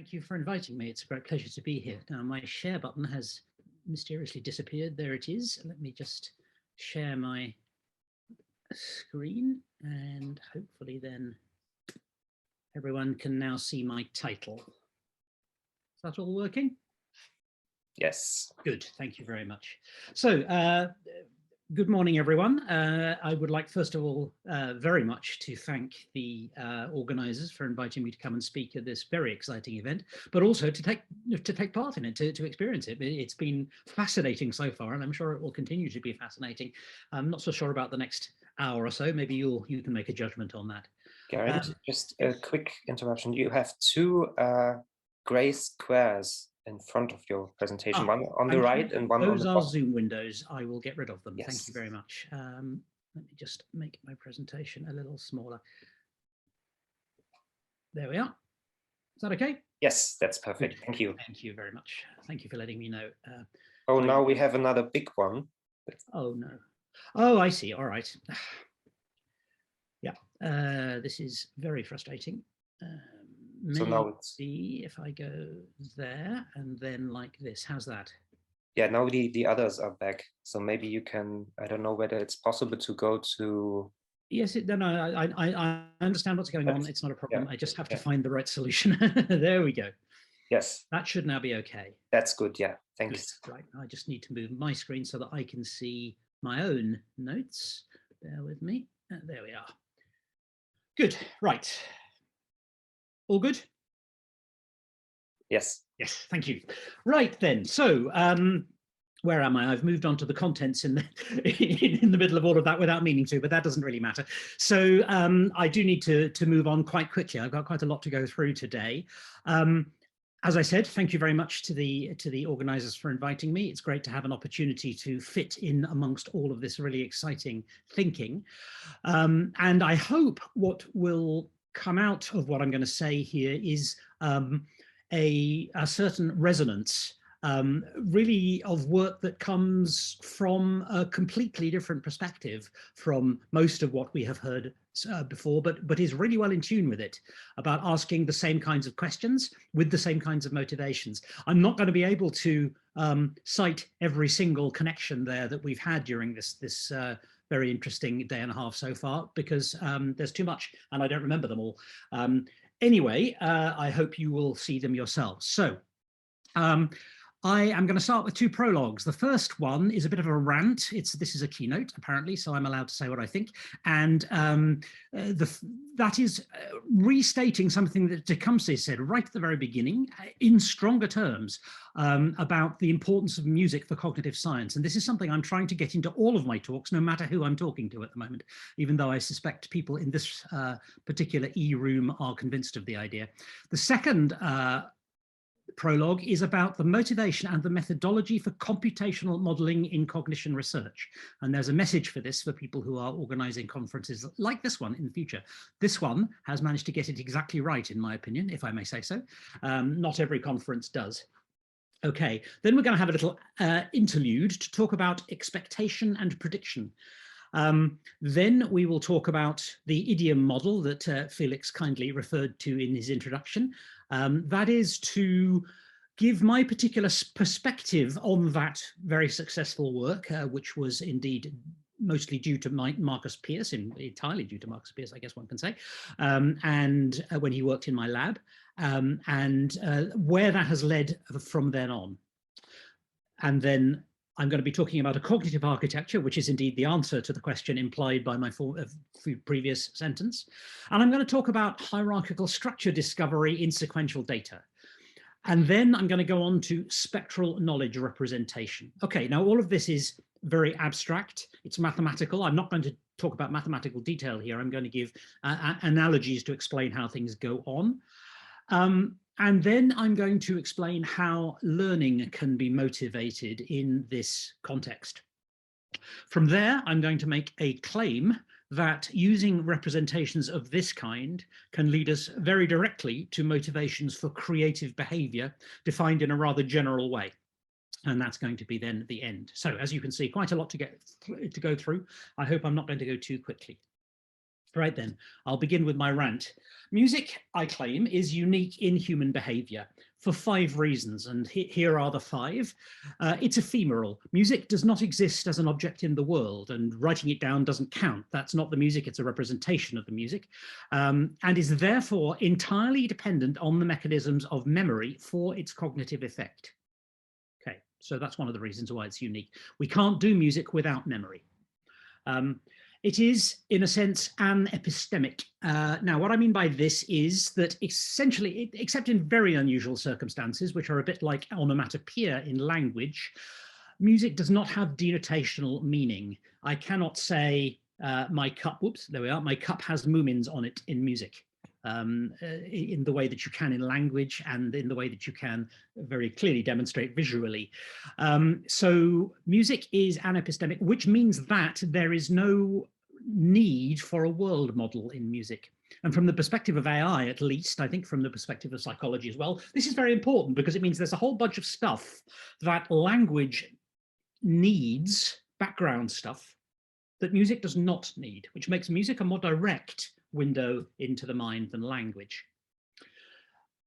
Thank you for inviting me. It's a great pleasure to be here. Now, my share button has mysteriously disappeared. There it is. Let me just share my screen and hopefully then everyone can now see my title. Is that all working? Yes. Good. Thank you very much. So, good morning, everyone. I would like, first of all, very much to thank the organisers for inviting me to come and speak at this very exciting event, but also to take part in it, to experience it. It's been fascinating so far, and I'm sure it will continue to be fascinating. I'm not so sure about the next hour or so. Maybe you can make a judgment on that. Geraint, just a quick interruption. You have two gray squares in front of your presentation, one on the right and one on the bottom. Those are Zoom windows. I will get rid of them. Yes. Thank you very much. Let me just make my presentation a little smaller. There we are. Is that okay? Yes, that's perfect. Good. Thank you. Thank you very much. Thank you for letting me know. Oh, now we have another big one. Oh, no. Oh, I see. All right. Yeah, this is very frustrating. So now it's... see if I go there and then like this. How's that? Yeah, now the others are back. So maybe you can, I don't know whether it's possible to go to... Yes, I understand what's going on. It's not a problem. Yeah, I just have to find the right solution. There we go. Yes. That should now be okay. That's good. Yeah, thanks. Good. Right, I just need to move my screen so that I can see my own notes. Bear with me. There we are. Good, right. All good? Yes. Yes, thank you. Right then, so where am I? I've moved on to the contents in the middle of all of that without meaning to, but that doesn't really matter. So I do need to move on quite quickly. I've got quite a lot to go through today. As I said, thank you very much to the organisers for inviting me. It's great to have an opportunity to fit in amongst all of this really exciting thinking. And I hope what will come out of what I'm going to say here is a certain resonance, really of work that comes from a completely different perspective from most of what we have heard before, but is really well in tune with it, about asking the same kinds of questions with the same kinds of motivations. I'm not going to be able to cite every single connection there that we've had during this very interesting day and a half so far, because there's too much and I don't remember them all. Anyway, I hope you will see them yourselves. So I am going to start with two prologues. The first one is a bit of a rant. This is a keynote, apparently, so I'm allowed to say what I think. And that is restating something that Tecumseh said right at the very beginning, in stronger terms, about the importance of music for cognitive science. And this is something I'm trying to get into all of my talks, no matter who I'm talking to at the moment, even though I suspect people in this particular E-room are convinced of the idea. The second prologue is about the motivation and the methodology for computational modeling in cognition research. And there's a message for this for people who are organizing conferences like this one in the future. This one has managed to get it exactly right, in my opinion, if I may say so. Not every conference does. Okay, then we're going to have a little interlude to talk about expectation and prediction. Then we will talk about the idiom model that Felix kindly referred to in his introduction. That is to give my particular perspective on that very successful work, which was indeed mostly due to Marcus Pearce, entirely due to Marcus Pearce, I guess one can say, and when he worked in my lab, and where that has led from then on. And then I'm going to be talking about a cognitive architecture, which is indeed the answer to the question implied by my previous sentence. And I'm going to talk about hierarchical structure discovery in sequential data. And then I'm going to go on to spectral knowledge representation. Okay, now all of this is very abstract. It's mathematical. I'm not going to talk about mathematical detail here. I'm going to give analogies to explain how things go on. And then I'm going to explain how learning can be motivated in this context. From there, I'm going to make a claim that using representations of this kind can lead us very directly to motivations for creative behavior defined in a rather general way. And that's going to be then the end. So as you can see, quite a lot to go through. I hope I'm not going to go too quickly. Right then, I'll begin with my rant. Music, I claim, is unique in human behavior for 5 reasons, and here are the 5. It's ephemeral. Music does not exist as an object in the world, and writing it down doesn't count. That's not the music, it's a representation of the music, and is therefore entirely dependent on the mechanisms of memory for its cognitive effect. Okay, so that's one of the reasons why it's unique. We can't do music without memory. It is, in a sense, an epistemic. Now, what I mean by this is that essentially, except in very unusual circumstances, which are a bit like onomatopoeia in language, music does not have denotational meaning. I cannot say my cup, whoops, there we are, my cup has moomins on it in music. In the way that you can in language and in the way that you can very clearly demonstrate visually. So music is an epistemic, which means that there is no need for a world model in music. And from the perspective of AI, at least, I think from the perspective of psychology as well, this is very important because it means there's a whole bunch of stuff that language needs, background stuff, that music does not need, which makes music a more direct window into the mind than language.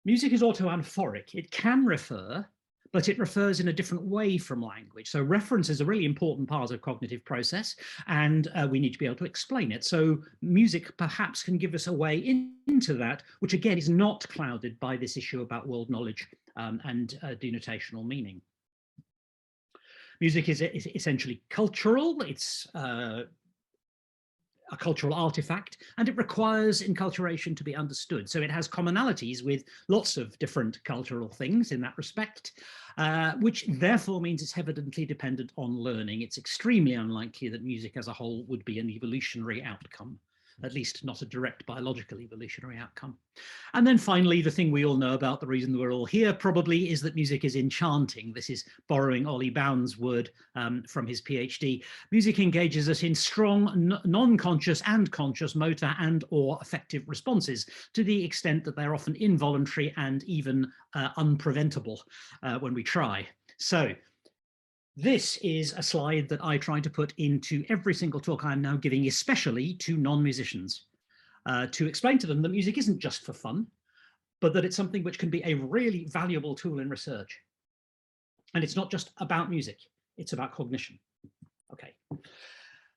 Music is autoamphoric. It can refer, but it refers in a different way from language. So reference is a really important part of cognitive process, and we need to be able to explain it. So music perhaps can give us a way into that, which again is not clouded by this issue about world knowledge and denotational meaning. Music is essentially cultural. It's a cultural artifact, and it requires enculturation to be understood. So it has commonalities with lots of different cultural things in that respect, which therefore means it's evidently dependent on learning. It's extremely unlikely that music as a whole would be an evolutionary outcome, at least not a direct biological evolutionary outcome. And then finally, the thing we all know about, the reason we're all here probably, is that music is enchanting. This is borrowing Ollie Bound's word from his PhD. Music engages us in strong, non-conscious and conscious motor and or affective responses, to the extent that they're often involuntary and even unpreventable when we try. So this is a slide that I try to put into every single talk I'm now giving, especially to non-musicians, to explain to them that music isn't just for fun, but that it's something which can be a really valuable tool in research. And it's not just about music, it's about cognition. Okay,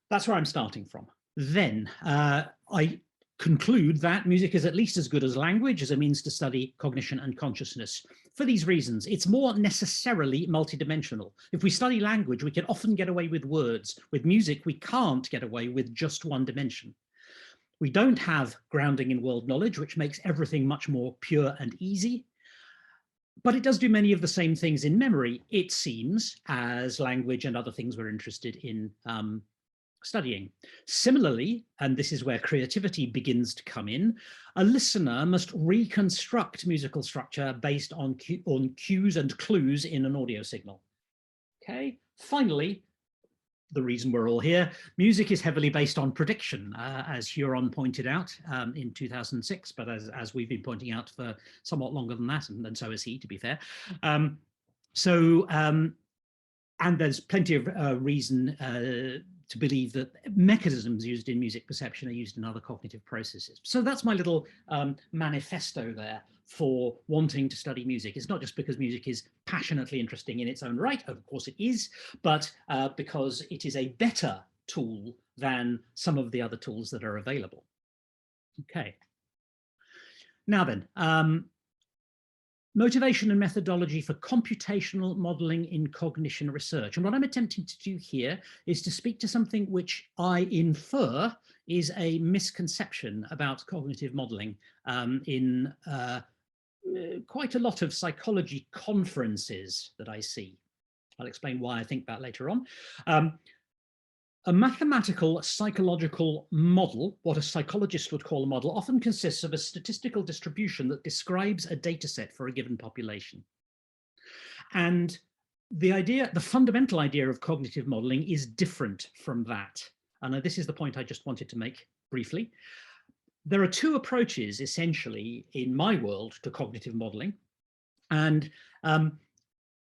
that's where I'm starting from. Then I conclude that music is at least as good as language as a means to study cognition and consciousness. For these reasons, it's more necessarily multidimensional. If we study language, we can often get away with words. With music, we can't get away with just one dimension. We don't have grounding in world knowledge, which makes everything much more pure and easy. But it does do many of the same things in memory, it seems, as language and other things we're interested in studying. Similarly, and this is where creativity begins to come in, a listener must reconstruct musical structure based on cues and clues in an audio signal. Okay, finally, the reason we're all here, music is heavily based on prediction, as Huron pointed out in 2006, but as we've been pointing out for somewhat longer than that, and so is he, to be fair. And there's plenty of reason to believe that mechanisms used in music perception are used in other cognitive processes. So that's my little manifesto there for wanting to study music. It's not just because music is passionately interesting in its own right, of course it is, but because it is a better tool than some of the other tools that are available. Okay. Now then, motivation and methodology for computational modeling in cognition research. And what I'm attempting to do here is to speak to something which I infer is a misconception about cognitive modeling in quite a lot of psychology conferences that I see. I'll explain why I think that later on. A mathematical psychological model, what a psychologist would call a model, often consists of a statistical distribution that describes a data set for a given population. And the fundamental idea of cognitive modeling is different from that. And this is the point I just wanted to make briefly. There are 2 approaches, essentially, in my world to cognitive modeling. And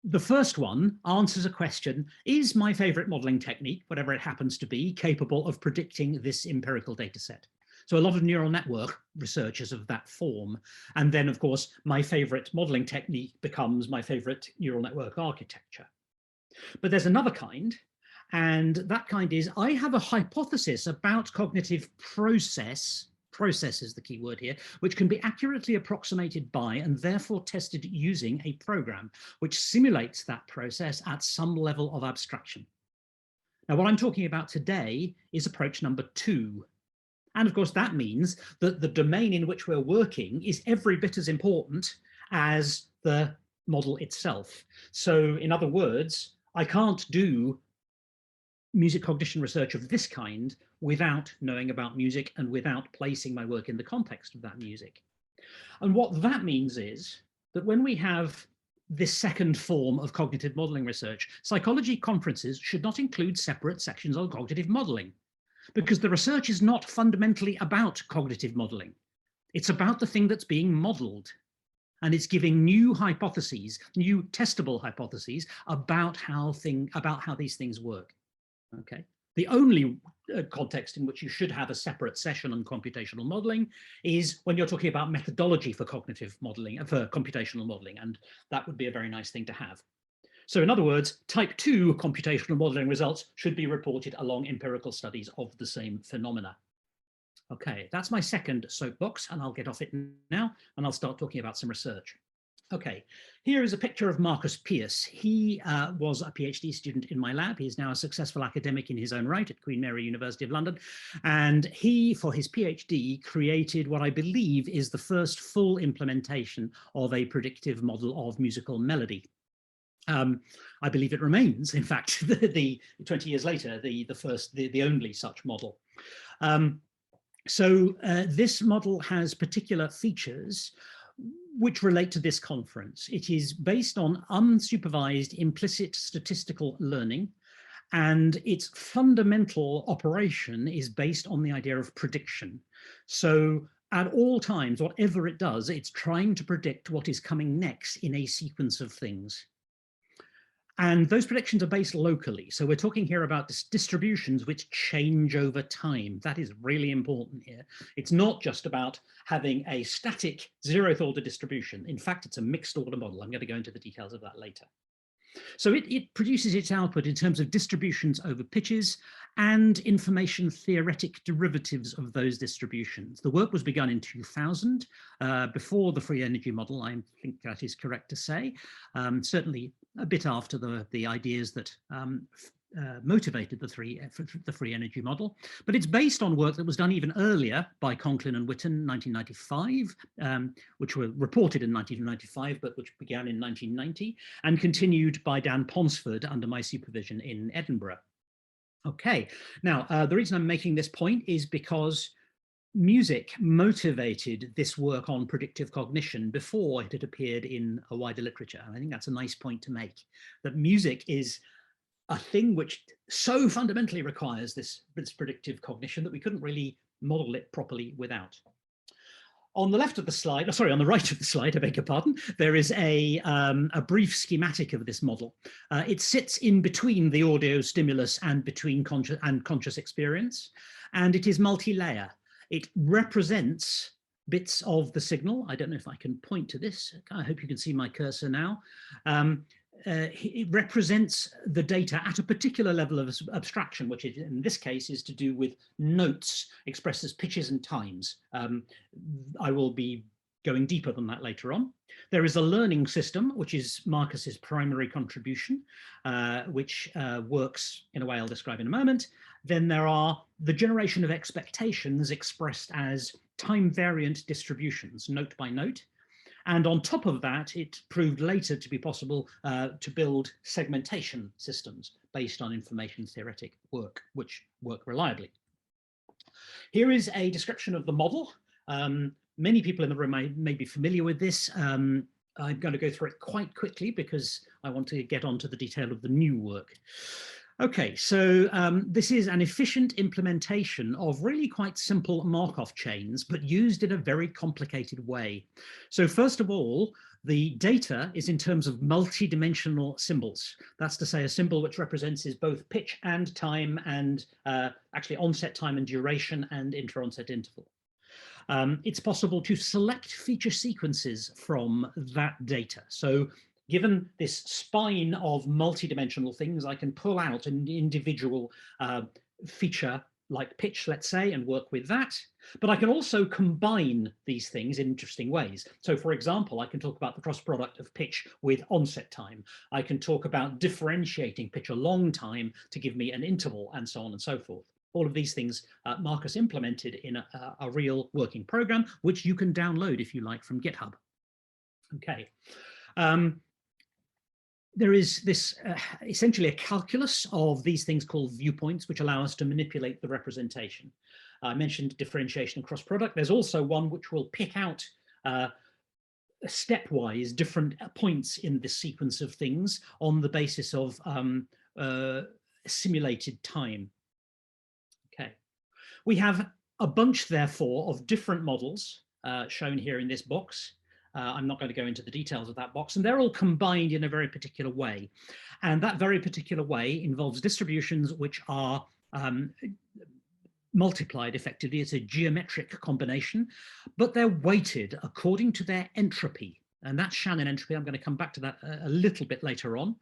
the first one answers a question, is my favorite modeling technique, whatever it happens to be, capable of predicting this empirical data set? So a lot of neural network research is of that form. And then, of course, my favorite modeling technique becomes my favorite neural network architecture. But there's another kind, and that kind is I have a hypothesis about cognitive process is the key word here, which can be accurately approximated by and therefore tested using a program which simulates that process at some level of abstraction. Now, what I'm talking about today is approach number 2. And of course, that means that the domain in which we're working is every bit as important as the model itself. So in other words, I can't do music cognition research of this kind without knowing about music and without placing my work in the context of that music. And what that means is that when we have this second form of cognitive modeling research, psychology conferences should not include separate sections on cognitive modeling, because the research is not fundamentally about cognitive modeling. It's about the thing that's being modeled. And it's giving new hypotheses, new testable hypotheses about how these things work. Okay. The only context in which you should have a separate session on computational modeling is when you're talking about methodology for cognitive modeling, for computational modeling, and that would be a very nice thing to have. So in other words, type 2 computational modeling results should be reported along empirical studies of the same phenomena. Okay, that's my second soapbox, and I'll get off it now, and I'll start talking about some research. Okay, here is a picture of Marcus Pearce. He was a PhD student in my lab. He is now a successful academic in his own right at Queen Mary University of London. And he, for his PhD, created what I believe is the first full implementation of a predictive model of musical melody. I believe it remains, in fact, the 20 years later, the only such model. So this model has particular features which relate to this conference. It is based on unsupervised implicit statistical learning, and its fundamental operation is based on the idea of prediction. So at all times, whatever it does, it's trying to predict what is coming next in a sequence of things. And those predictions are based locally. So we're talking here about distributions which change over time. That is really important here. It's not just about having a static zeroth order distribution. In fact, it's a mixed order model. I'm going to go into the details of that later. So it produces its output in terms of distributions over pitches and information theoretic derivatives of those distributions. The work was begun in 2000, before the free energy model, I think that is correct to say, certainly a bit after the ideas that motivated the free energy model, but it's based on work that was done even earlier by Conklin and Witten in 1995, which were reported in 1995, but which began in 1990, and continued by Dan Ponsford under my supervision in Edinburgh. Okay, now the reason I'm making this point is because music motivated this work on predictive cognition before it had appeared in a wider literature. And I think that's a nice point to make, that music is a thing which so fundamentally requires this predictive cognition that we couldn't really model it properly without. On the left of the slide, sorry, on the right of the slide, I beg your pardon, there is a brief schematic of this model. It sits in between the audio stimulus and between conscious experience, and it is multi-layer. It represents bits of the signal. I don't know if I can point to this. I hope you can see my cursor now. It represents the data at a particular level of abstraction, which in this case is to do with notes expressed as pitches and times. I will be going deeper than that later on. There is a learning system, which is Marcus's primary contribution, which works in a way I'll describe in a moment. Then there are the generation of expectations expressed as time-variant distributions, note by note. And on top of that, it proved later to be possible to build segmentation systems based on information theoretic work, which work reliably. Here is a description of the model. Many people in the room may be familiar with this. I'm going to go through it quite quickly because I want to get on to the detail of the new work. Okay, so this is an efficient implementation of really quite simple Markov chains, but used in a very complicated way. So first of all, the data is in terms of multi-dimensional symbols. That's to say a symbol which represents is both pitch and time and actually onset time and duration and inter-onset interval. It's possible to select feature sequences from that data. So given this spine of multidimensional things, I can pull out an individual feature like pitch, let's say, and work with that. But I can also combine these things in interesting ways. So for example, I can talk about the cross product of pitch with onset time. I can talk about differentiating pitch along time to give me an interval, and so on and so forth. All of these things Marcus implemented in a real working program, which you can download if you like from GitHub. Okay. There is this essentially a calculus of these things called viewpoints, which allow us to manipulate the representation. I mentioned differentiation and cross product. There's also one which will pick out stepwise different points in the sequence of things on the basis of simulated time. Okay, we have a bunch, therefore, of different models shown here in this box. I'm not going to go into the details of that box, and they're all combined in a very particular way. And that very particular way involves distributions which are multiplied effectively. It's a geometric combination, but they're weighted according to their entropy. And that's Shannon entropy. I'm going to come back to that a little bit later on.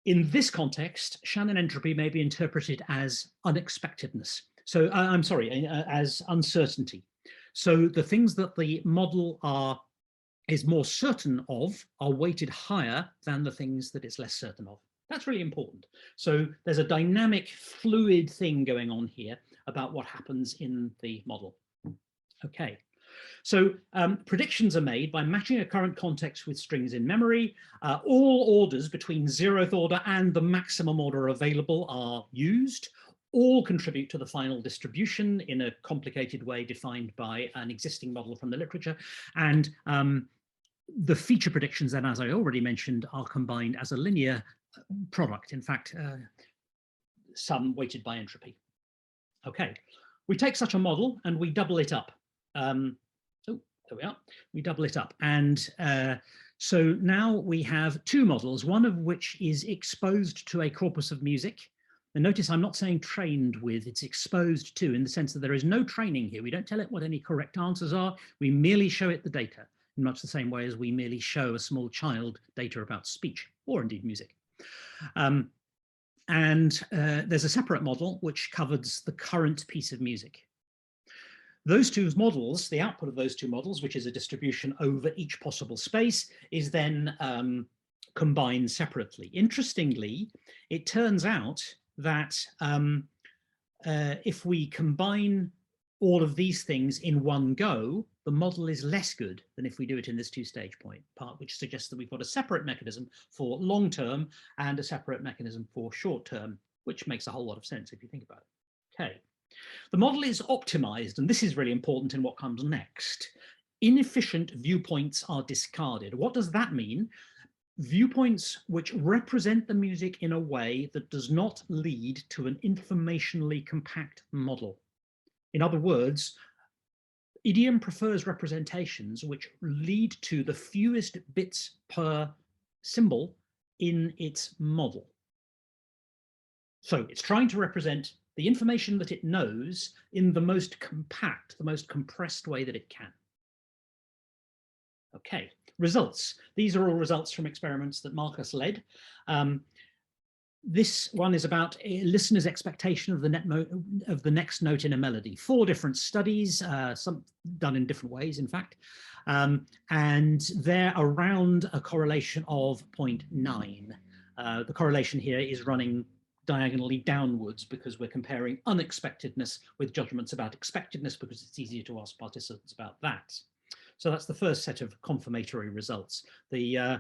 In this context, Shannon entropy may be interpreted as unexpectedness. So I'm sorry, as uncertainty. So the things that the model is more certain of are weighted higher than the things that it's less certain of. That's really important. So there's a dynamic, fluid thing going on here about what happens in the model. Okay, so predictions are made by matching a current context with strings in memory. All orders between 0th order and the maximum order available are used. All contribute to the final distribution in a complicated way defined by an existing model from the literature. And the feature predictions then, as I already mentioned, are combined as a linear product. In fact, some weighted by entropy. Okay, we take such a model and we double it up. Oh, there we are. We double it up. And so now we have two models, one of which is exposed to a corpus of music. And notice I'm not saying trained with, it's exposed to, in the sense that there is no training here. We don't tell it what any correct answers are. We merely show it the data, in much the same way as we merely show a small child data about speech, or indeed music. There's a separate model which covers the current piece of music. Those two models, the output of those two models, which is a distribution over each possible space, is then combined separately. Interestingly, it turns out that if we combine all of these things in one go, the model is less good than if we do it in this two-stage part, which suggests that we've got a separate mechanism for long-term and a separate mechanism for short-term, which makes a whole lot of sense if you think about it. Okay, the model is optimized, and this is really important in what comes next. Inefficient viewpoints are discarded. What does that mean? Viewpoints which represent the music in a way that does not lead to an informationally compact model. In other words, idiom prefers representations which lead to the fewest bits per symbol in its model. So it's trying to represent the information that it knows in the most compact, the most compressed way that it can. Okay, results. These are all results from experiments that Marcus led. This one is about a listener's expectation of the next note in a melody. 4 different studies, some done in different ways, in fact, and they're around a correlation of 0.9. The correlation here is running diagonally downwards because we're comparing unexpectedness with judgments about expectedness, because it's easier to ask participants about that. So that's the first set of confirmatory results. The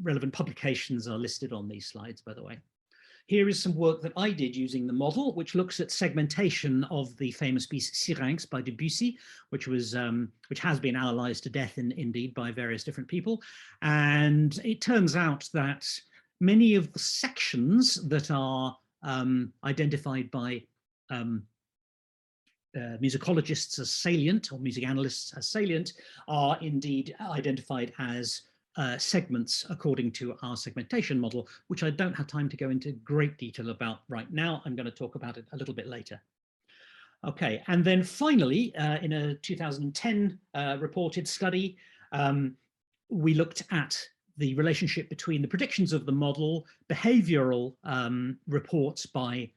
relevant publications are listed on these slides, by the way. Here is some work that I did using the model, which looks at segmentation of the famous piece Syrinx by Debussy, which has been analyzed to death indeed by various different people. And it turns out that many of the sections that are identified by musicologists as salient, or music analysts as salient, are indeed identified as segments according to our segmentation model, which I don't have time to go into great detail about right now. I'm going to talk about it a little bit later. Okay, and then finally, in a 2010 reported study, we looked at the relationship between the predictions of the model, behavioral reports by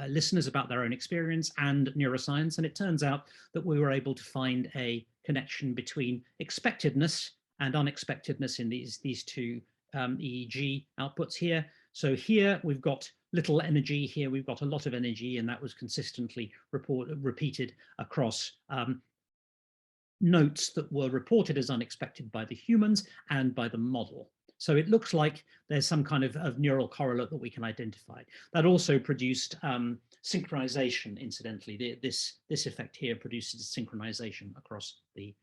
listeners about their own experience, and neuroscience. And it turns out that we were able to find a connection between expectedness and unexpectedness in these two EEG outputs here. So here we've got little energy, here we've got a lot of energy, and that was consistently repeated across notes that were reported as unexpected by the humans and by the model. So it looks like there's some kind of neural correlate that we can identify. That also produced synchronization, incidentally. This effect here produces synchronization across the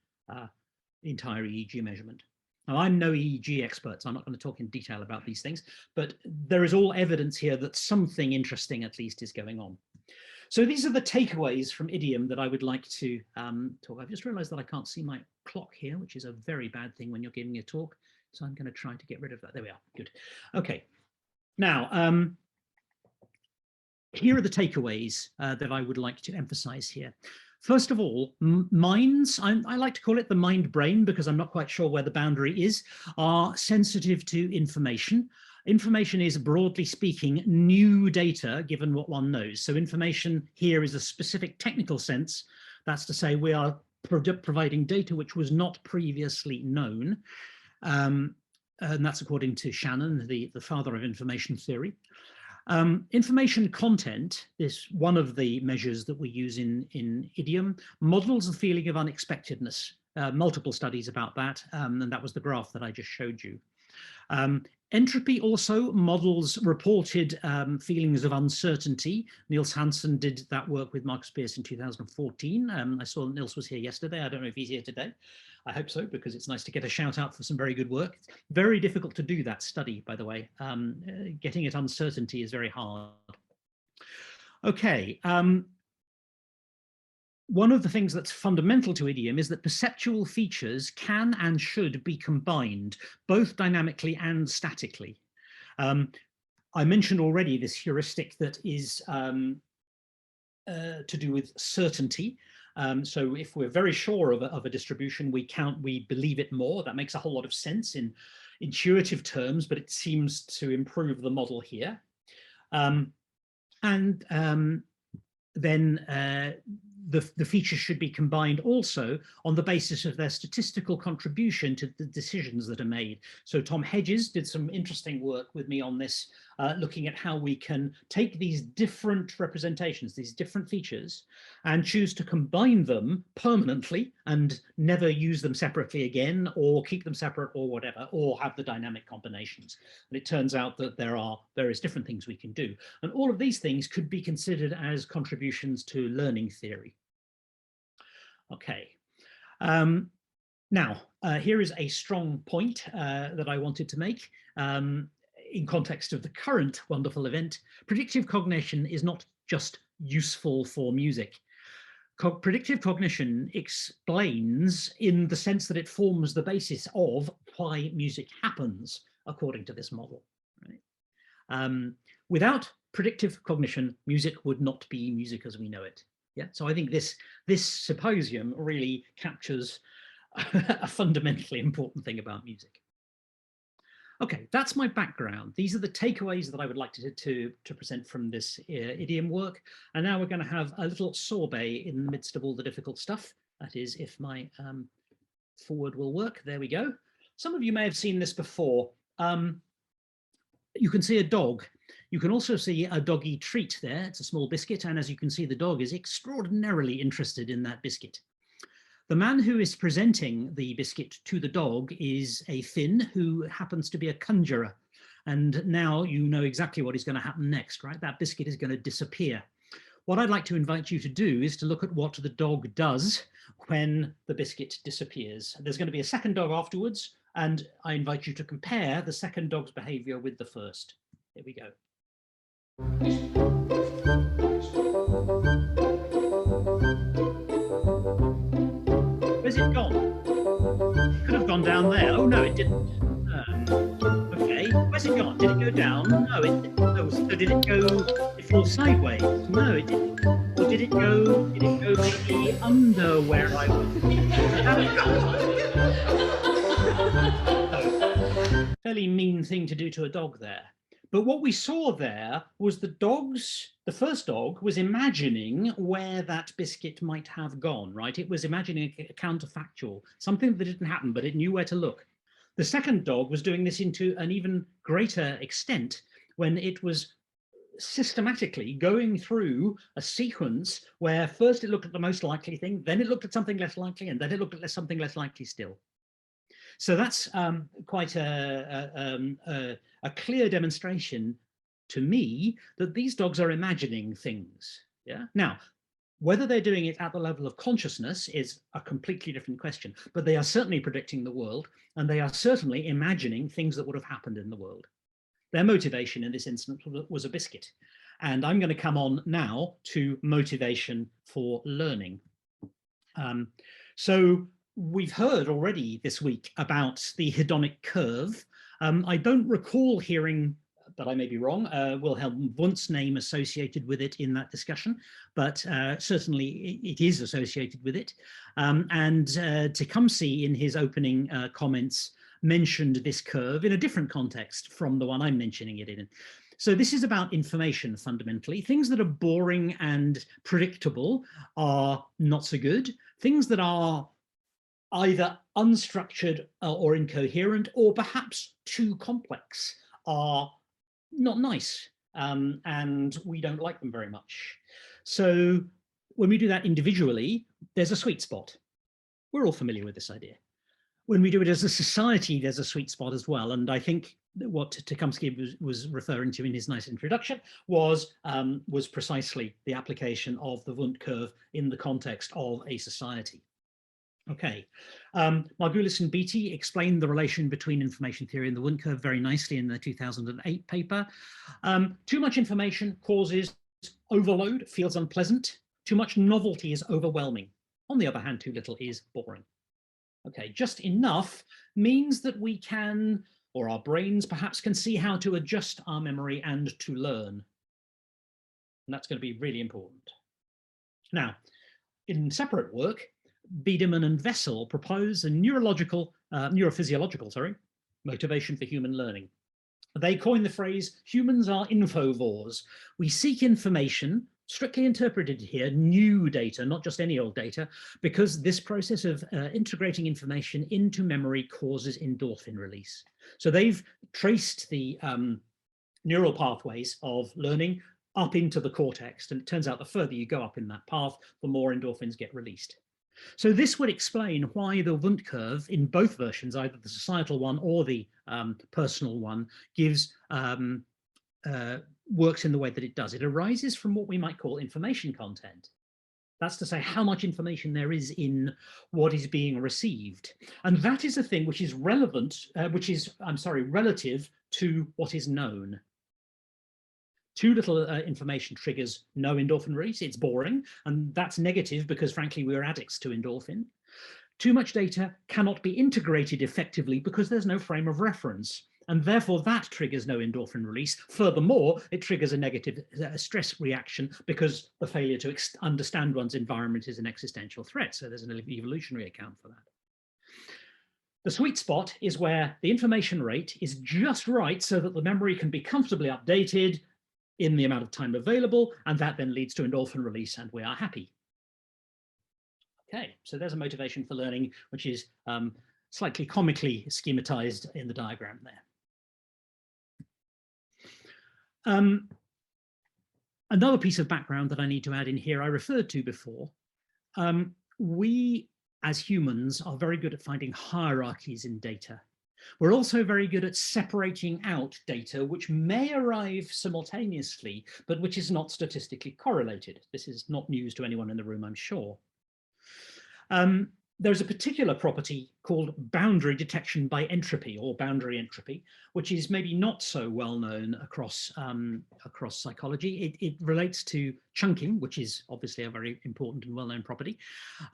entire EEG measurement. Now, I'm no EEG expert, so I'm not going to talk in detail about these things, but there is all evidence here that something interesting at least is going on. So these are the takeaways from idiom that I would like to talk. I've just realized that I can't see my clock here, which is a very bad thing when you're giving a talk. So I'm going to try to get rid of that. There we are. Good. Okay. Now, here are the takeaways that I would like to emphasize here. First of all, minds, I like to call it the mind brain because I'm not quite sure where the boundary is, are sensitive to information. Information is, broadly speaking, new data given what one knows. So information here is a specific technical sense. That's to say we are providing data which was not previously known. And that's according to Shannon, the father of information theory. Information content is one of the measures that we use in idiom, models the feeling of unexpectedness. Multiple studies about that, and that was the graph that I just showed you. Entropy also models reported feelings of uncertainty. Niels Hansen did that work with Marcus Pearce in 2014. I saw that Niels was here yesterday. I don't know if he's here today. I hope so, because it's nice to get a shout out for some very good work. Very difficult to do that study, by the way. Getting at uncertainty is very hard. Okay. One of the things that's fundamental to idiom is that perceptual features can and should be combined, both dynamically and statically. I mentioned already this heuristic that is to do with certainty. So if we're very sure of a distribution, we believe it more. That makes a whole lot of sense in intuitive terms, but it seems to improve the model here. Then the features should be combined also on the basis of their statistical contribution to the decisions that are made. So Tom Hedges did some interesting work with me on this, looking at how we can take these different representations, these different features, and choose to combine them permanently and never use them separately again, or keep them separate or whatever, or have the dynamic combinations. And it turns out that there are various different things we can do. And all of these things could be considered as contributions to learning theory. Okay. Now, here is a strong point that I wanted to make in context of the current wonderful event. Predictive cognition is not just useful for music. Predictive cognition explains in the sense that it forms the basis of why music happens, according to this model. Right? Without predictive cognition, music would not be music as we know it. Yeah, so I think this symposium really captures a fundamentally important thing about music. Okay, that's my background. These are the takeaways that I would like to present from this idiom work. And now we're going to have a little sorbet in the midst of all the difficult stuff. That is, if my forward will work. There we go. Some of you may have seen this before. You can see a dog. You can also see a doggy treat there. It's a small biscuit. And as you can see, the dog is extraordinarily interested in that biscuit. The man who is presenting the biscuit to the dog is a Finn who happens to be a conjurer. And now you know exactly what is going to happen next, right? That biscuit is going to disappear. What I'd like to invite you to do is to look at what the dog does when the biscuit disappears. There's going to be a second dog afterwards, and I invite you to compare the second dog's behavior with the first. Here we go. Where's it gone? It could have gone down there. Oh no, it didn't. Okay. Where's it gone? Did it go down? No, it didn't. No. So did it go, it flew sideways? No, it didn't. Or did it go maybe under where I was? Fairly mean thing to do to a dog there. But what we saw there was the first dog was imagining where that biscuit might have gone, right? It was imagining a counterfactual, something that didn't happen, but it knew where to look. The second dog was doing this into an even greater extent when it was systematically going through a sequence where first it looked at the most likely thing, then it looked at something less likely, and then it looked at something less likely still. So that's quite a clear demonstration to me that these dogs are imagining things. Yeah. Now, whether they're doing it at the level of consciousness is a completely different question, but they are certainly predicting the world, and they are certainly imagining things that would have happened in the world. Their motivation in this instance was a biscuit. And I'm going to come on now to motivation for learning. So we've heard already this week about the hedonic curve. I don't recall hearing, but I may be wrong, Wilhelm Wundt's name associated with it in that discussion, but certainly it is associated with it. And Tecumseh, in his opening comments, mentioned this curve in a different context from the one I'm mentioning it in. So this is about information fundamentally. Things that are boring and predictable are not so good. Things that are either unstructured or incoherent, or perhaps too complex, are not nice, and we don't like them very much. So when we do that individually, there's a sweet spot. We're all familiar with this idea. When we do it as a society, there's a sweet spot as well. And I think what Tecumseh was referring to in his nice introduction was precisely the application of the Wundt curve in the context of a society. Okay, Margulis and Beattie explained the relation between information theory and the Wundt curve very nicely in the 2008 paper. Too much information causes overload, feels unpleasant. Too much novelty is overwhelming. On the other hand, too little is boring. Okay, just enough means that we can, or our brains perhaps can see how to adjust our memory and to learn. And that's going to be really important. Now, in separate work, Biederman and Wessel propose a neurophysiological motivation for human learning. They coin the phrase, humans are infovores. We seek information, strictly interpreted here, new data, not just any old data, because this process of integrating information into memory causes endorphin release. So they've traced the neural pathways of learning up into the cortex, and it turns out the further you go up in that path, the more endorphins get released. So this would explain why the Wundt curve in both versions, either the societal one or the personal one, gives works in the way that it does. It arises from what we might call information content. That's to say how much information there is in what is being received. And that is a thing which is relevant, relative to what is known. Too little information triggers no endorphin release. It's boring, and that's negative because, frankly, we're addicts to endorphin. Too much data cannot be integrated effectively because there's no frame of reference, and therefore that triggers no endorphin release. Furthermore, it triggers a negative stress reaction because the failure to understand one's environment is an existential threat. So there's an evolutionary account for that. The sweet spot is where the information rate is just right so that the memory can be comfortably updated in the amount of time available, and that then leads to endorphin release, and we are happy. Okay, so there's a motivation for learning, which is slightly comically schematized in the diagram there. Another piece of background that I need to add in here, I referred to before. We, as humans, are very good at finding hierarchies in data. We're also very good at separating out data which may arrive simultaneously, but which is not statistically correlated. This is not news to anyone in the room, I'm sure. There's a particular property called boundary detection by entropy, or boundary entropy, which is maybe not so well known across psychology. It relates to chunking, which is obviously a very important and well-known property.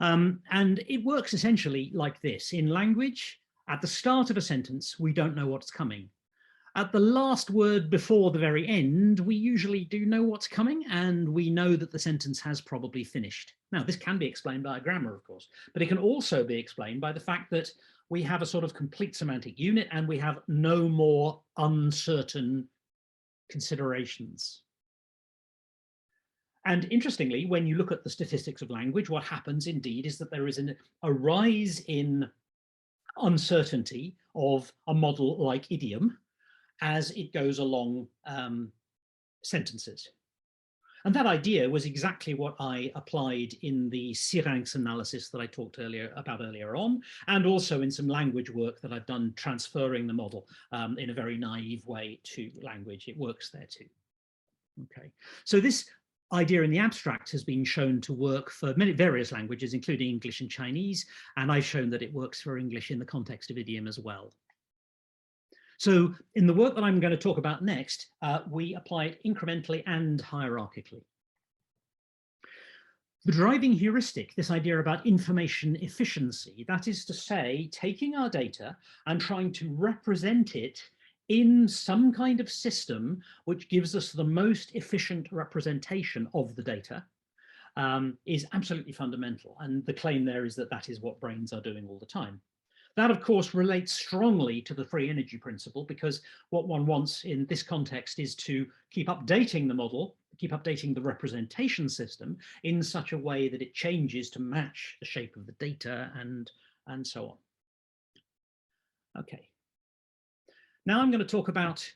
And it works essentially like this. In language, at the start of a sentence, we don't know what's coming. At the last word before the very end, we usually do know what's coming, and we know that the sentence has probably finished. Now, this can be explained by a grammar, of course, but it can also be explained by the fact that we have a sort of complete semantic unit and we have no more uncertain considerations. And interestingly, when you look at the statistics of language, what happens indeed is that there is a rise in uncertainty of a model like idiom as it goes along sentences. And that idea was exactly what I applied in the Syrinx analysis that I talked about earlier on, and also in some language work that I've done transferring the model in a very naive way to language. It works there too. Okay, so this idea in the abstract has been shown to work for many various languages, including English and Chinese, and I've shown that it works for English in the context of idiom as well. So in the work that I'm going to talk about next, we apply it incrementally and hierarchically. The driving heuristic, this idea about information efficiency, that is to say, taking our data and trying to represent it in some kind of system which gives us the most efficient representation of the data, is absolutely fundamental. And the claim there is that that is what brains are doing all the time. That, of course, relates strongly to the free energy principle, because what one wants in this context is to keep updating the model, keep updating the representation system in such a way that it changes to match the shape of the data and so on. Okay. Now I'm going to talk about,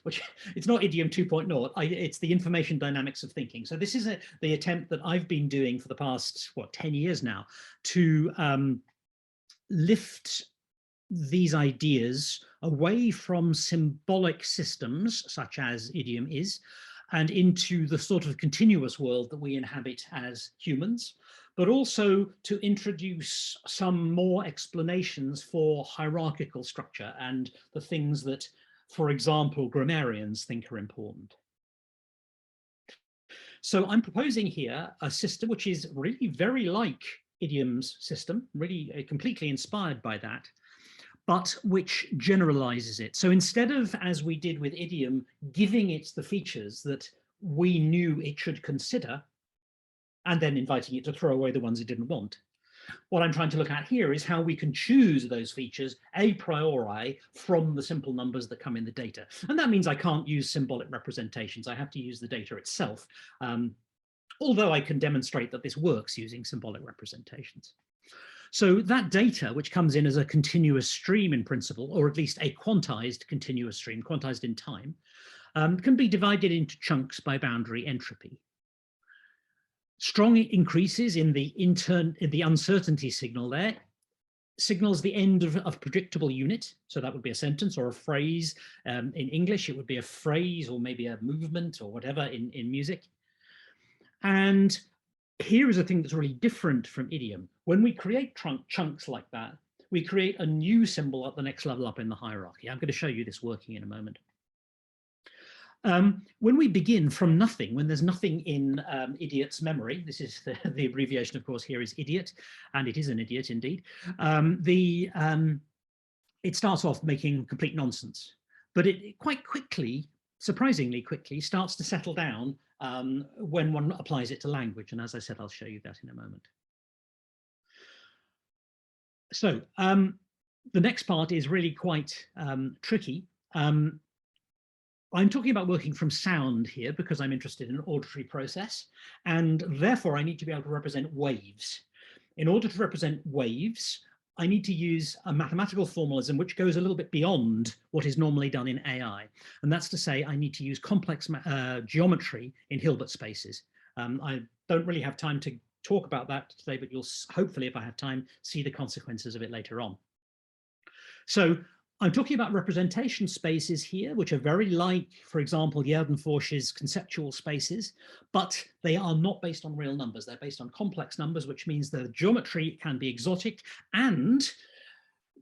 which it's not idiom 2.0, it's the information dynamics of thinking. So this is the attempt that I've been doing for the past, 10 years now to lift these ideas away from symbolic systems, such as idiom is, and into the sort of continuous world that we inhabit as humans, but also to introduce some more explanations for hierarchical structure and the things that, for example, grammarians think are important. So I'm proposing here a system which is really very like idiom's system, really completely inspired by that, but which generalizes it. So instead of, as we did with idiom, giving it the features that we knew it should consider, and then inviting it to throw away the ones it didn't want, what I'm trying to look at here is how we can choose those features a priori from the simple numbers that come in the data. And that means I can't use symbolic representations. I have to use the data itself. Although I can demonstrate that this works using symbolic representations. So that data, which comes in as a continuous stream in principle, or at least a quantized continuous stream, quantized in time, can be divided into chunks by boundary entropy. Strong increases in the uncertainty signal there signals the end of predictable unit. So that would be a sentence or a phrase. In English, it would be a phrase or maybe a movement or whatever in music. And here is a thing that's really different from idiom. When we create chunks like that, we create a new symbol at the next level up in the hierarchy. I'm going to show you this working in a moment. When we begin from nothing, when there's nothing in idiot's memory, this is the abbreviation, of course, here is idiot, and it is an idiot indeed. It starts off making complete nonsense, but it quite quickly, surprisingly quickly, starts to settle down when one applies it to language. And as I said, I'll show you that in a moment. So the next part is really quite tricky. I'm talking about working from sound here because I'm interested in an auditory process, and therefore I need to be able to represent waves. In order to represent waves, I need to use a mathematical formalism which goes a little bit beyond what is normally done in AI. And that's to say I need to use complex geometry in Hilbert spaces. I don't really have time to talk about that today, but you'll hopefully, if I have time, see the consequences of it later on. So I'm talking about representation spaces here, which are very like, for example, Geraint Wiggins' conceptual spaces, but they are not based on real numbers. They're based on complex numbers, which means the geometry can be exotic, and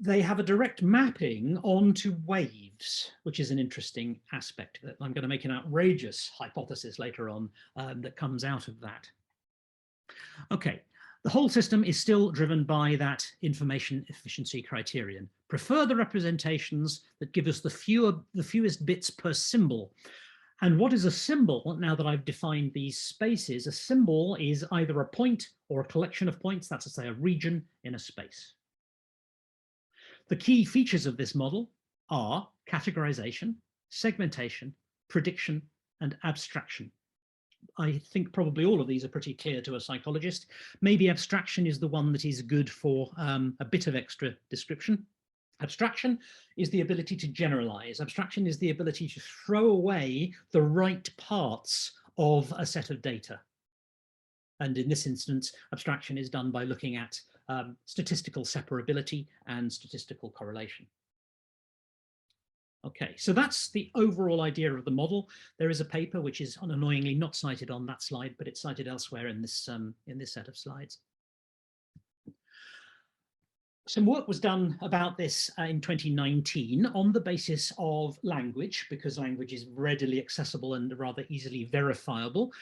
they have a direct mapping onto waves, which is an interesting aspect. I'm going to make an outrageous hypothesis later on that comes out of that. Okay. The whole system is still driven by that information efficiency criterion, prefer the representations that give us the fewest bits per symbol. And what is a symbol? Now that I've defined these spaces, a symbol is either a point or a collection of points, that's to say a region in a space. The key features of this model are categorization, segmentation, prediction, and abstraction. I think probably all of these are pretty clear to a psychologist. Maybe abstraction is the one that is good for a bit of extra description. Abstraction is the ability to generalize. Abstraction is the ability to throw away the right parts of a set of data. And in this instance, abstraction is done by looking at statistical separability and statistical correlation. Okay, so that's the overall idea of the model. There is a paper which is annoyingly not cited on that slide, but it's cited elsewhere in this set of slides. Some work was done about this in 2019 on the basis of language, because language is readily accessible and rather easily verifiable.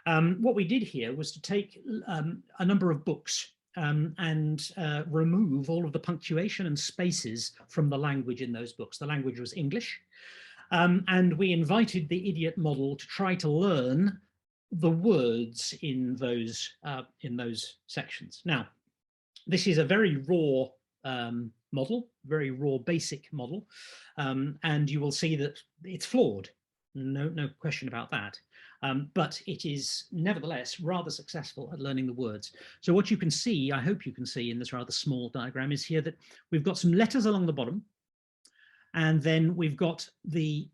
What we did here was to take a number of books and remove all of the punctuation and spaces from the language in those books. The language was English, and we invited the idiot model to try to learn the words in those sections. Now, this is a very raw model, very raw basic model, and you will see that it's flawed. No question about that. But it is nevertheless rather successful at learning the words. So what you can see, I hope you can see in this rather small diagram, is here that we've got some letters along the bottom, and then we've got the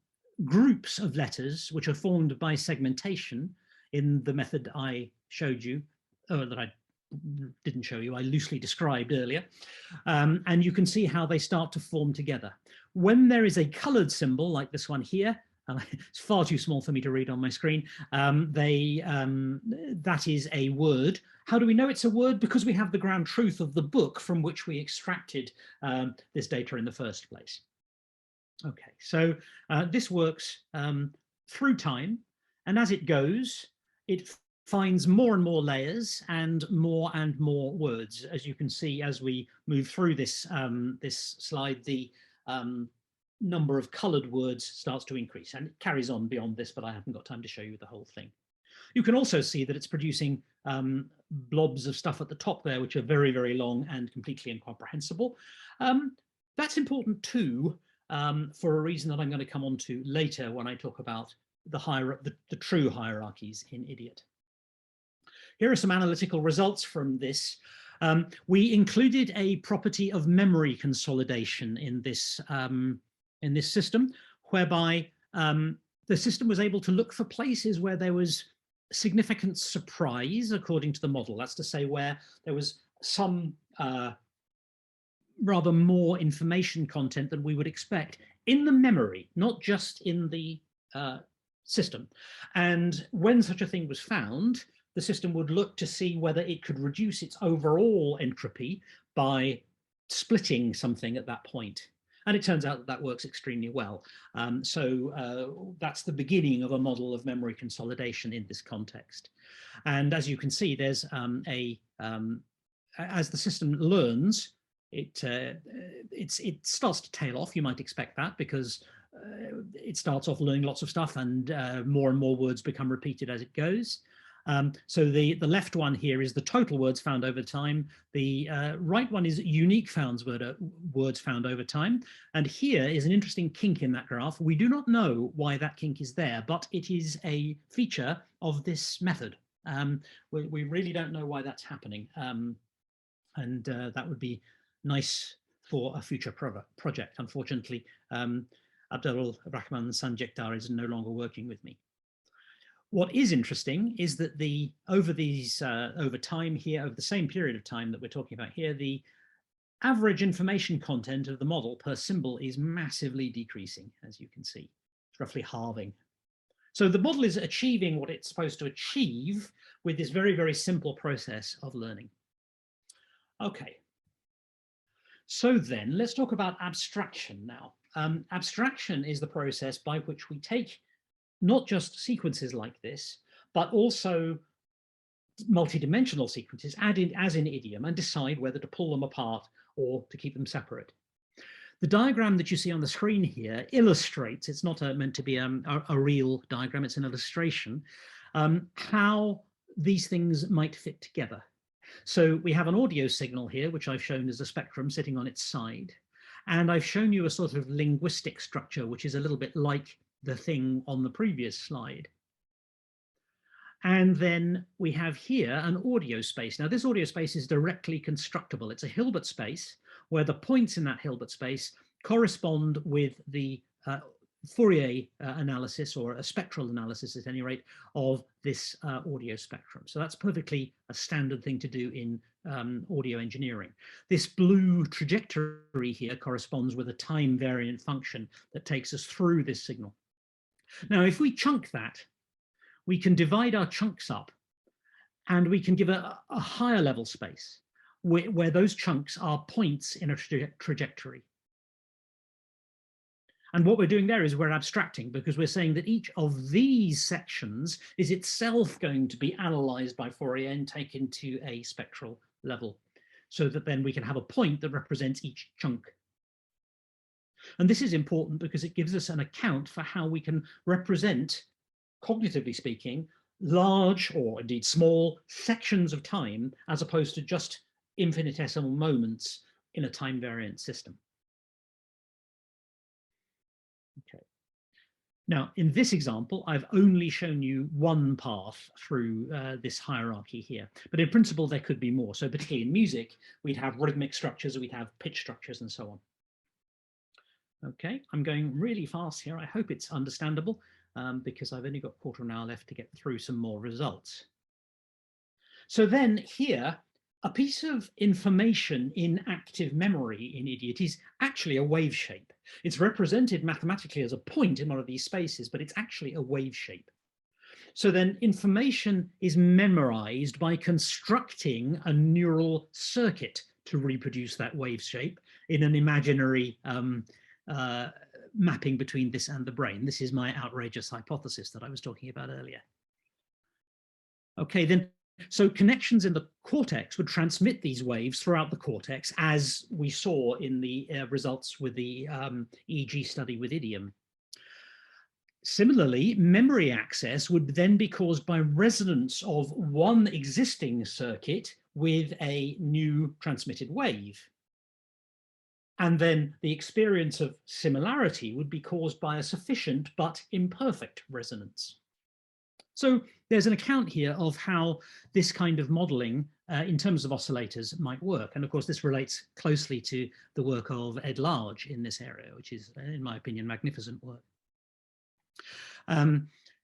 groups of letters which are formed by segmentation in the method I showed you, or that I didn't show you, I loosely described earlier. And you can see how they start to form together. When there is a colored symbol like this one here, it's far too small for me to read on my screen, that is a word. How do we know it's a word? Because we have the ground truth of the book from which we extracted this data in the first place. Okay, so this works through time, and as it goes, it finds more and more layers and more words. As you can see, as we move through this this slide, the number of colored words starts to increase, and it carries on beyond this, but I haven't got time to show you the whole thing. You can also see that it's producing blobs of stuff at the top there, which are very, very long and completely incomprehensible. That's important too, for a reason that I'm going to come on to later when I talk about the true hierarchies in idiot. Here are some analytical results from this. We included a property of memory consolidation in this system, whereby the system was able to look for places where there was significant surprise according to the model. That's to say, where there was some rather more information content than we would expect in the memory, not just in the system. And when such a thing was found, the system would look to see whether it could reduce its overall entropy by splitting something at that point. And it turns out that that works extremely well. So that's the beginning of a model of memory consolidation in this context. And as you can see, there's as the system learns, it starts to tail off. You might expect that, because it starts off learning lots of stuff, and more words become repeated as it goes. So the left one here is the total words found over time. The right one is unique words found over time. And here is an interesting kink in that graph. We do not know why that kink is there, but it is a feature of this method. We really don't know why that's happening. And that would be nice for a future project. Unfortunately, Abdul Rahman Sanjekdar is no longer working with me. What is interesting is that over time here, over the same period of time that we're talking about here, the average information content of the model per symbol is massively decreasing, as you can see. It's roughly halving. So the model is achieving what it's supposed to achieve with this very, very simple process of learning. Okay. So then let's talk about abstraction now. Abstraction is the process by which we take not just sequences like this, but also multidimensional sequences, as in idiom, and decide whether to pull them apart or to keep them separate. The diagram that you see on the screen here illustrates, it's not meant to be a real diagram, it's an illustration, how these things might fit together. So we have an audio signal here, which I've shown as a spectrum sitting on its side. And I've shown you a sort of linguistic structure, which is a little bit like the thing on the previous slide. And then we have here an audio space. Now, this audio space is directly constructible. It's a Hilbert space where the points in that Hilbert space correspond with the Fourier analysis, or a spectral analysis at any rate, of this audio spectrum. So that's perfectly a standard thing to do in audio engineering. This blue trajectory here corresponds with a time variant function that takes us through this signal. Now, if we chunk that, we can divide our chunks up and we can give a higher level space where those chunks are points in a trajectory. And what we're doing there is we're abstracting, because we're saying that each of these sections is itself going to be analyzed by Fourier and taken to a spectral level, so that then we can have a point that represents each chunk. And this is important because it gives us an account for how we can represent, cognitively speaking, large or indeed small sections of time, as opposed to just infinitesimal moments in a time variant system. Okay. Now, in this example, I've only shown you one path through this hierarchy here, but in principle, there could be more. So particularly in music, we'd have rhythmic structures, we'd have pitch structures, and so on. Okay, I'm going really fast here. I hope it's understandable, because I've only got a quarter of an hour left to get through some more results. So then here, a piece of information in active memory in idiot is actually a wave shape. It's represented mathematically as a point in one of these spaces, but it's actually a wave shape. So then information is memorized by constructing a neural circuit to reproduce that wave shape in an imaginary mapping between this and the brain. This is my outrageous hypothesis that I was talking about earlier. Okay, then, so connections in the cortex would transmit these waves throughout the cortex, as we saw in the results with the EEG study with idiom. Similarly, memory access would then be caused by resonance of one existing circuit with a new transmitted wave. And then the experience of similarity would be caused by a sufficient but imperfect resonance. So there's an account here of how this kind of modeling in terms of oscillators might work. And of course, this relates closely to the work of Ed Large in this area, which is, in my opinion, magnificent work.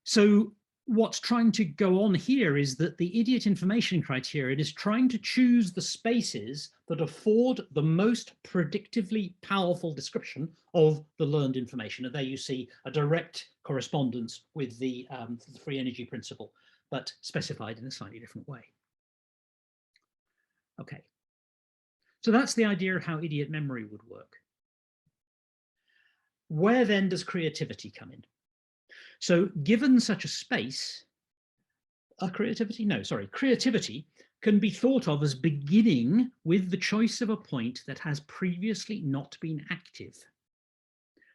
So what's trying to go on here is that the idiot information criterion is trying to choose the spaces that afford the most predictively powerful description of the learned information. And there you see a direct correspondence with the free energy principle, but specified in a slightly different way. Okay, so that's the idea of how idiot memory would work. Where then does creativity come in? So given such a space, creativity can be thought of as beginning with the choice of a point that has previously not been active.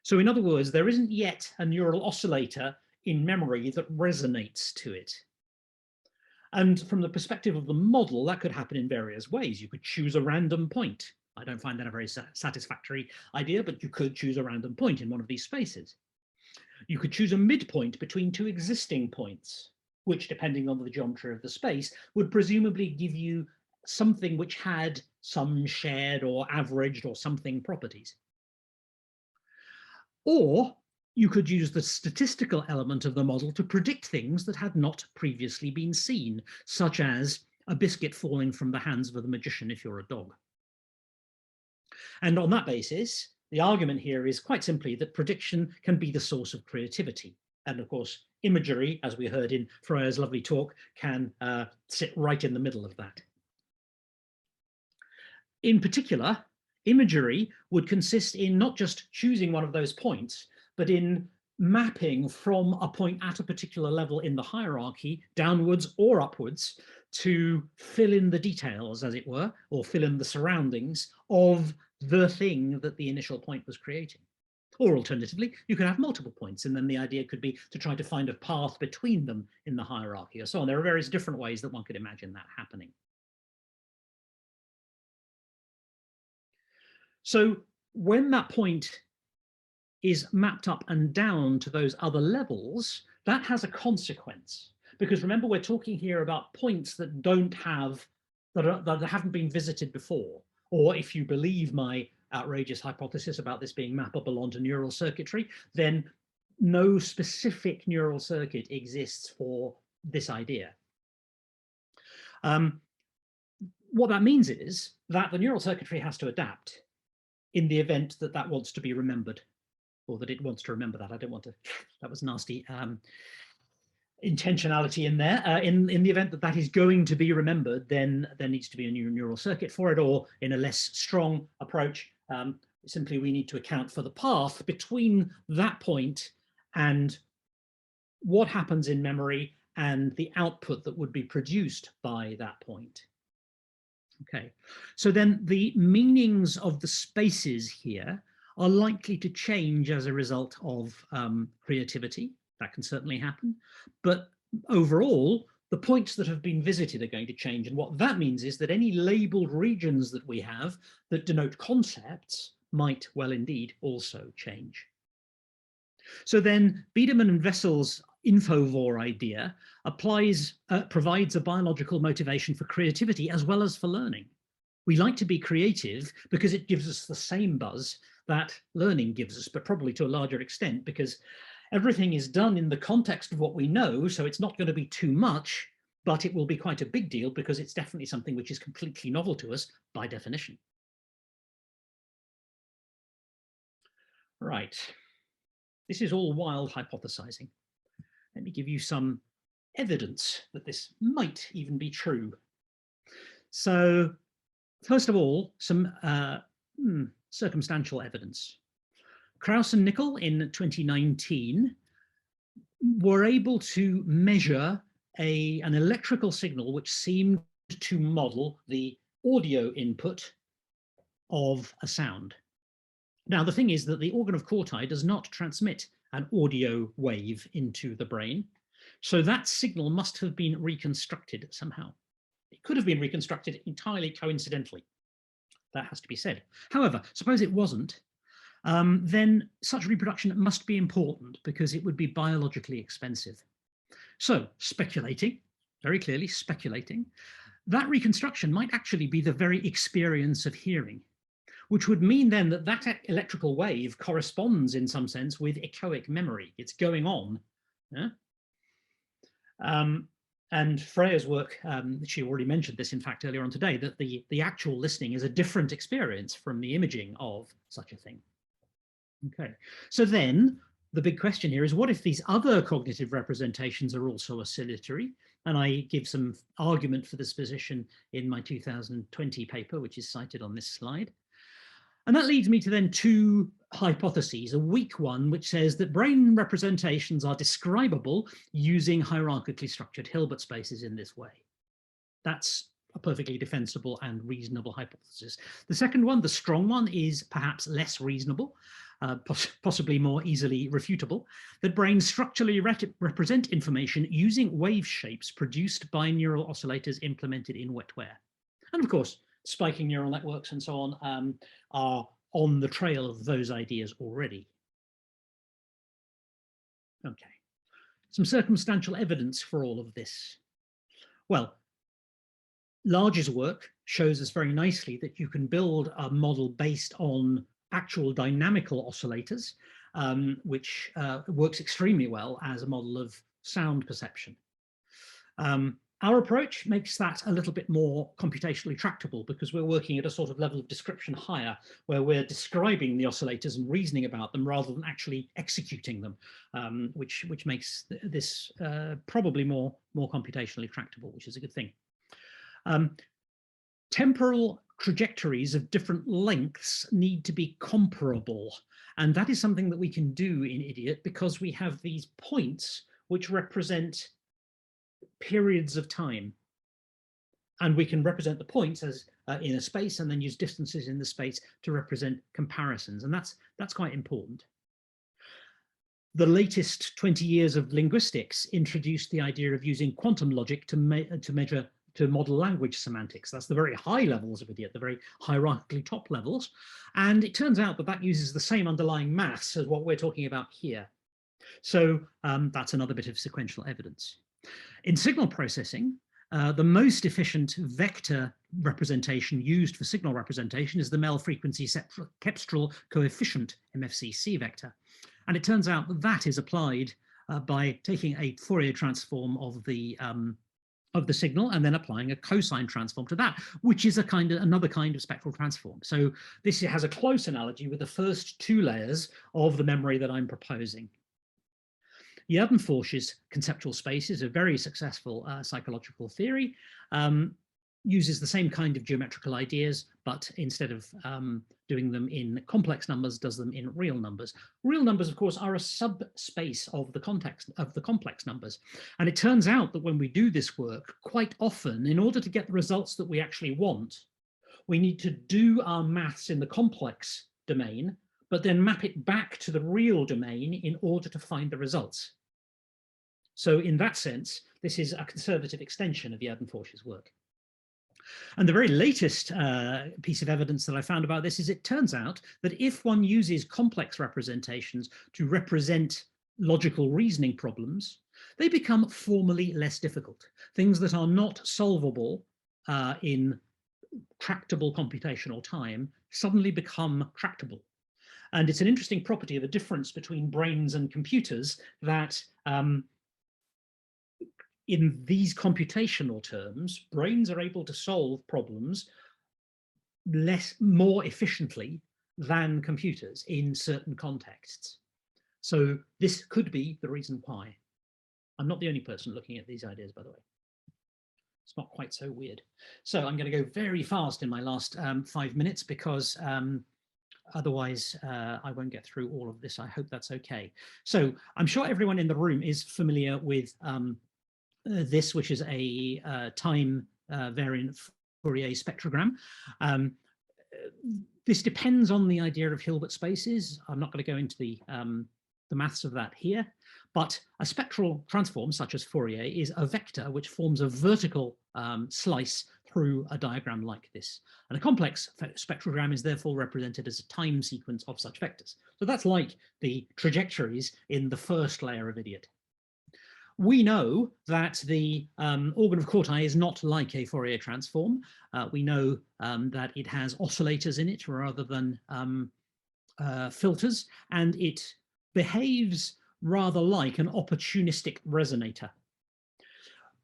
So in other words, there isn't yet a neural oscillator in memory that resonates to it. And from the perspective of the model, that could happen in various ways. You could choose a random point. I don't find that a very satisfactory idea, but you could choose a random point in one of these spaces. You could choose a midpoint between two existing points, which, depending on the geometry of the space, would presumably give you something which had some shared or averaged or something properties. Or you could use the statistical element of the model to predict things that had not previously been seen, such as a biscuit falling from the hands of the magician if you're a dog. And on that basis, the argument here is quite simply that prediction can be the source of creativity. And of course, imagery, as we heard in Freya's lovely talk, can sit right in the middle of that. In particular, imagery would consist in not just choosing one of those points, but in mapping from a point at a particular level in the hierarchy, downwards or upwards, to fill in the details, as it were, or fill in the surroundings of the thing that the initial point was creating. Or alternatively, you could have multiple points, and then the idea could be to try to find a path between them in the hierarchy, or so on. There are various different ways that one could imagine that happening. So when that point is mapped up and down to those other levels, that has a consequence. Because remember, we're talking here about points that don't have, that haven't been visited before. Or if you believe my outrageous hypothesis about this being mappable onto neural circuitry, then no specific neural circuit exists for this idea. What that means is that the neural circuitry has to adapt in the event that that wants to be remembered, or that it wants to remember that. I don't want to, that was nasty intentionality in there. In the event that that is going to be remembered, then there needs to be a new neural circuit for it, or in a less strong approach, simply we need to account for the path between that point and what happens in memory and the output that would be produced by that point. Okay, so then the meanings of the spaces here are likely to change as a result of creativity. That can certainly happen. But overall, the points that have been visited are going to change. And what that means is that any labeled regions that we have that denote concepts might well indeed also change. So then Biederman and Wessel's Infovore idea provides a biological motivation for creativity as well as for learning. We like to be creative because it gives us the same buzz that learning gives us, but probably to a larger extent, because everything is done in the context of what we know, so it's not going to be too much, but it will be quite a big deal because it's definitely something which is completely novel to us by definition. Right. This is all wild hypothesizing. Let me give you some evidence that this might even be true. So, first of all, some circumstantial evidence. Krauss and Nickel in 2019 were able to measure an electrical signal which seemed to model the audio input of a sound. Now, the thing is that the organ of Corti does not transmit an audio wave into the brain, so that signal must have been reconstructed somehow. It could have been reconstructed entirely coincidentally. That has to be said. However, suppose it wasn't, then such reproduction must be important because it would be biologically expensive. So, speculating, very clearly speculating, that reconstruction might actually be the very experience of hearing, which would mean then that that electrical wave corresponds in some sense with echoic memory. It's going on. Yeah? And Freya's work, she already mentioned this, in fact, earlier on today, that the actual listening is a different experience from the imaging of such a thing. Okay, so then the big question here is, what if these other cognitive representations are also oscillatory? And I give some argument for this position in my 2020 paper, which is cited on this slide. And that leads me to then two hypotheses, a weak one, which says that brain representations are describable using hierarchically structured Hilbert spaces in this way. That's a perfectly defensible and reasonable hypothesis. The second one, the strong one, is perhaps less reasonable, possibly more easily refutable, that brains structurally represent information using wave shapes produced by neural oscillators implemented in wetware. And of course, spiking neural networks and so on are on the trail of those ideas already. Okay, some circumstantial evidence for all of this. Well, Large's work shows us very nicely that you can build a model based on actual dynamical oscillators, which works extremely well as a model of sound perception. Our approach makes that a little bit more computationally tractable because we're working at a sort of level of description higher, where we're describing the oscillators and reasoning about them rather than actually executing them, which makes this probably more computationally tractable, which is a good thing. Temporal trajectories of different lengths need to be comparable, and that is something that we can do in IDIOT because we have these points which represent periods of time, and we can represent the points as in a space and then use distances in the space to represent comparisons. And that's quite important. The latest 20 years of linguistics introduced the idea of using quantum logic to model language semantics. That's the very high levels of idiot, the very hierarchically top levels. And it turns out that that uses the same underlying maths as what we're talking about here. So that's another bit of sequential evidence. In signal processing, the most efficient vector representation used for signal representation is the Mel frequency cepstral coefficient MFCC vector. And it turns out that that is applied by taking a Fourier transform of the signal and then applying a cosine transform to that, which is another kind of spectral transform. So this has a close analogy with the first two layers of the memory that I'm proposing. Jerdonforsch's conceptual space is a very successful psychological theory, uses the same kind of geometrical ideas, but instead of doing them in complex numbers, does them in real numbers. Real numbers, of course, are a subspace of the context of the complex numbers. And it turns out that when we do this work, quite often, in order to get the results that we actually want, we need to do our maths in the complex domain, but then map it back to the real domain in order to find the results. So in that sense, this is a conservative extension of Jerdonforsch's work. And the very latest piece of evidence that I found about this is it turns out that if one uses complex representations to represent logical reasoning problems, they become formally less difficult. Things that are not solvable in tractable computational time suddenly become tractable. And it's an interesting property of the difference between brains and computers that in these computational terms, brains are able to solve problems more efficiently than computers in certain contexts. So this could be the reason why. I'm not the only person looking at these ideas, by the way. It's not quite so weird. So I'm going to go very fast in my last 5 minutes because otherwise I won't get through all of this. I hope that's okay. So I'm sure everyone in the room is familiar with this, which is a time variant Fourier spectrogram. This depends on the idea of Hilbert spaces. I'm not going to go into the maths of that here, but a spectral transform such as Fourier is a vector which forms a vertical slice through a diagram like this. And a complex spectrogram is therefore represented as a time sequence of such vectors. So that's like the trajectories in the first layer of idiot. We know that the organ of Corti is not like a Fourier transform. We know that it has oscillators in it rather than filters, and it behaves rather like an opportunistic resonator.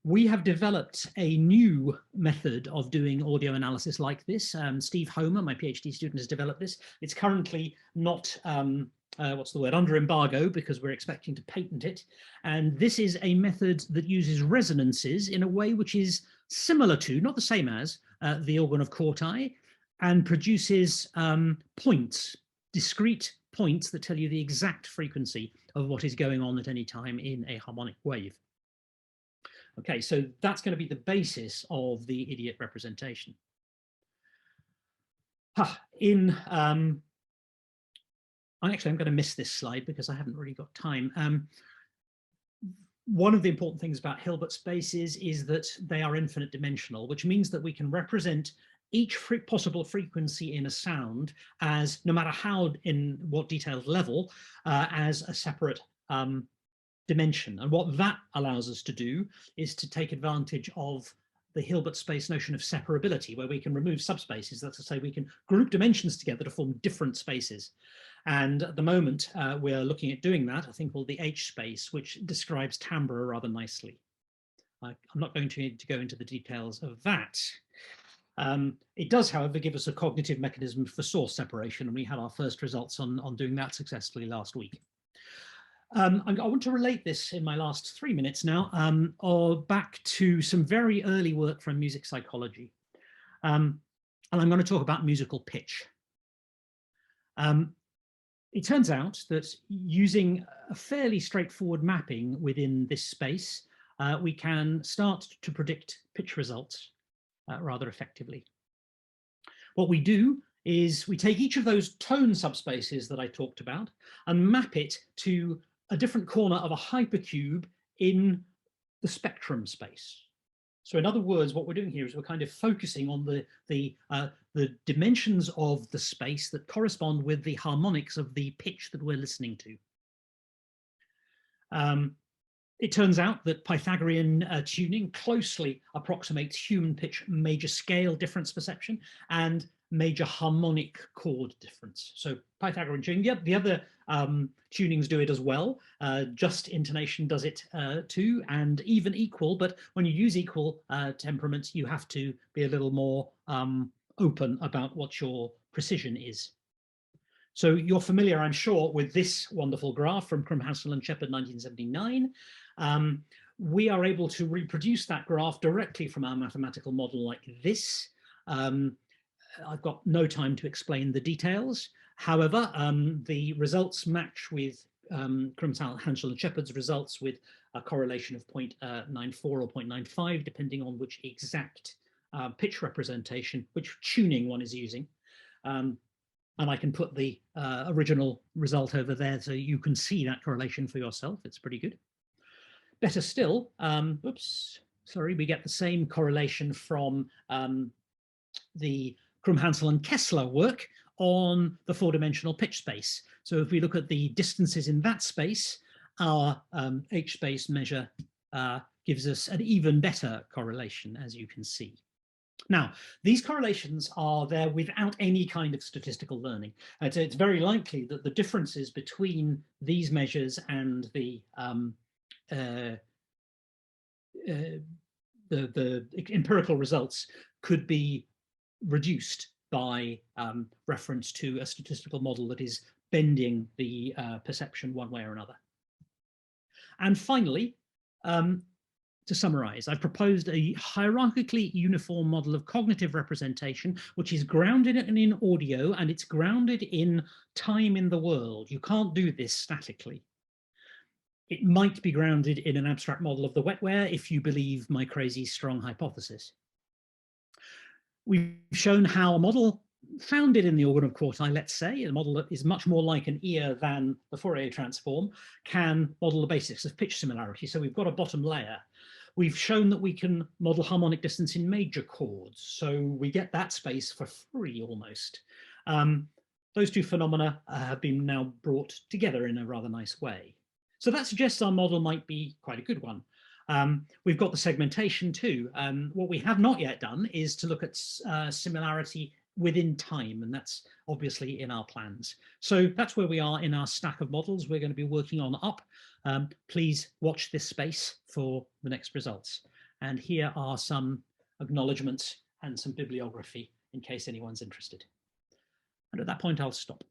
We have developed a new method of doing audio analysis like this. Steve Homer, my PhD student, has developed this. It's currently not under embargo because we're expecting to patent it. And this is a method that uses resonances in a way which is similar to, not the same as, the organ of Corti, and produces points, discrete points that tell you the exact frequency of what is going on at any time in a harmonic wave. Okay, so that's going to be the basis of the idiot representation. Actually, I'm going to miss this slide because I haven't really got time. One of the important things about Hilbert spaces is that they are infinite dimensional, which means that we can represent each possible frequency in a sound as, no matter how, in what detailed level, as a separate dimension. And what that allows us to do is to take advantage of the Hilbert space notion of separability, where we can remove subspaces. That's to say, we can group dimensions together to form different spaces. And at the moment, we're looking at doing that, a thing called the H space, which describes timbre rather nicely. I'm not going to go into the details of that. It does, however, give us a cognitive mechanism for source separation, and we had our first results on doing that successfully last week. I want to relate this in my last 3 minutes now, or back to some very early work from music psychology. And I'm going to talk about musical pitch. It turns out that using a fairly straightforward mapping within this space, we can start to predict pitch results rather effectively. What we do is we take each of those tone subspaces that I talked about and map it to a different corner of a hypercube in the spectrum space. So in other words, what we're doing here is we're kind of focusing on the dimensions of the space that correspond with the harmonics of the pitch that we're listening to. It turns out that Pythagorean tuning closely approximates human pitch major scale difference perception and major harmonic chord difference. So Pythagorean tuning, the other tunings do it as well. Just intonation does it too, and even equal. But when you use equal temperaments, you have to be a little more open about what your precision is. So you're familiar, I'm sure, with this wonderful graph from Crum, Hansel and Shepard, 1979. We are able to reproduce that graph directly from our mathematical model like this. I've got no time to explain the details. However, the results match with Crum, Hansel and Shepard's results with a correlation of 0.94 or 0.95, depending on which exact pitch representation, which tuning one is using. And I can put the original result over there so you can see that correlation for yourself. It's pretty good. Better still, oops, sorry, we get the same correlation from the Crum, Hansel and Kessler work on the four-dimensional pitch space. So if we look at the distances in that space, our H-space measure gives us an even better correlation, as you can see. Now, these correlations are there without any kind of statistical learning. It's very likely that the differences between these measures and the empirical results could be reduced by reference to a statistical model that is bending the perception one way or another. And finally, to summarize, I've proposed a hierarchically uniform model of cognitive representation, which is grounded in audio and it's grounded in time in the world. You can't do this statically. It might be grounded in an abstract model of the wetware if you believe my crazy strong hypothesis. We've shown how a model founded in the organ of quartile, let's say, a model that is much more like an ear than the Fourier transform, can model the basics of pitch similarity. So we've got a bottom layer. We've shown that we can model harmonic distance in major chords. So we get that space for free almost. Those two phenomena have been now brought together in a rather nice way. So that suggests our model might be quite a good one. We've got the segmentation too. What we have not yet done is to look at similarity within time, and that's obviously in our plans. So that's where we are in our stack of models we're going to be working on up. Please watch this space for the next results. And here are some acknowledgements and some bibliography in case anyone's interested. And at that point, I'll stop.